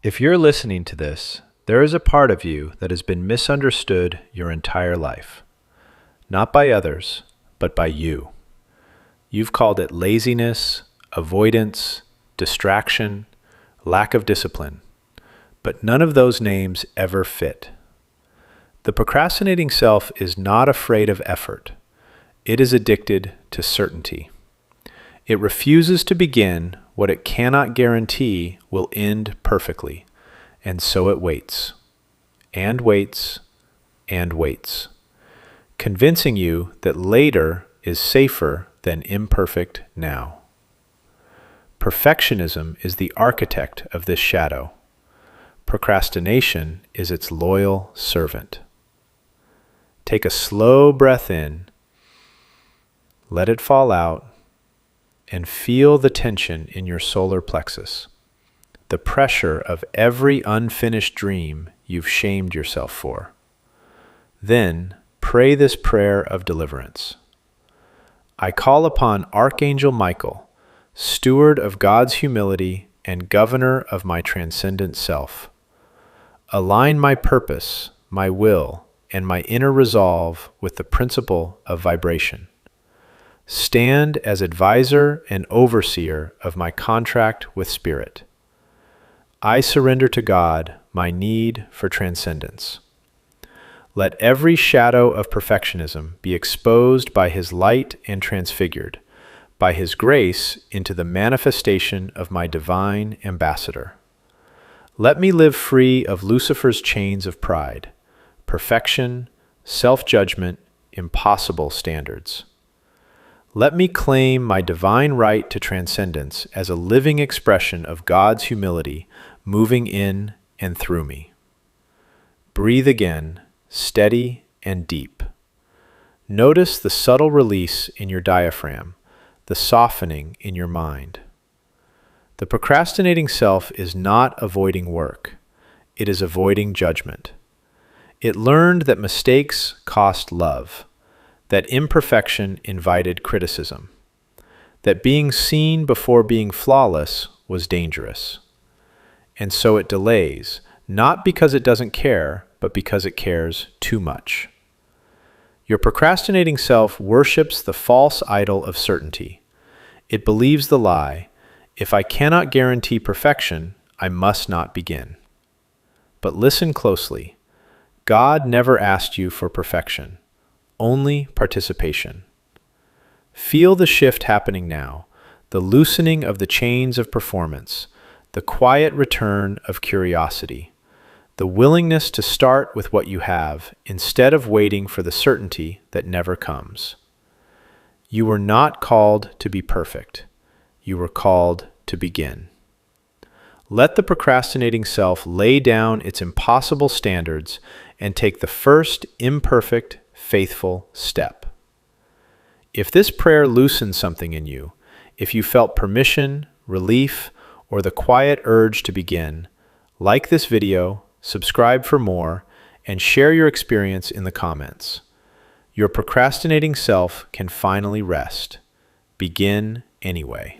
If you're listening to this, there is a part of you that has been misunderstood your entire life. Not by others, but by you. You've called it laziness, avoidance, distraction, lack of discipline. But none of those names ever fit. The procrastinating self is not afraid of effort. It is addicted to certainty. It refuses to begin what it cannot guarantee will end perfectly, and so it waits, and waits, and waits, convincing you that later is safer than imperfect now. Perfectionism is the architect of this shadow. Procrastination is its loyal servant. Take a slow breath in, let it fall out, and feel the tension in your solar plexus, the pressure of every unfinished dream you've shamed yourself for. Then pray this prayer of deliverance. I call upon Archangel Michael, steward of God's humility and governor of my transcendent self. Align my purpose, my will, and my inner resolve with the principle of vibration. Stand as advisor and overseer of my contract with Spirit. I surrender to God my need for transcendence. Let every shadow of perfectionism be exposed by His light and transfigured, by His grace into the manifestation of my divine ambassador. Let me live free of Lucifer's chains of pride, perfection, self-judgment, impossible standards. Let me claim my divine right to transcendence as a living expression of God's humility moving in and through me. Breathe again, steady and deep. Notice the subtle release in your diaphragm, the softening in your mind. The procrastinating self is not avoiding work. It is avoiding judgment. It learned that mistakes cost love, that imperfection invited criticism, that being seen before being flawless was dangerous. And so it delays, not because it doesn't care, but because it cares too much. Your procrastinating self worships the false idol of certainty. It believes the lie, if I cannot guarantee perfection, I must not begin. But listen closely. God never asked you for perfection. Only participation. Feel the shift happening now, the loosening of the chains of performance, the quiet return of curiosity, the willingness to start with what you have instead of waiting for the certainty that never comes. You were not called to be perfect. You were called to begin. Let the procrastinating self lay down its impossible standards and take the first imperfect, faithful step. If this prayer loosens something in you, if you felt permission, relief, or the quiet urge to begin, like this video, subscribe for more, and share your experience in the comments. Your procrastinating self can finally rest. Begin anyway.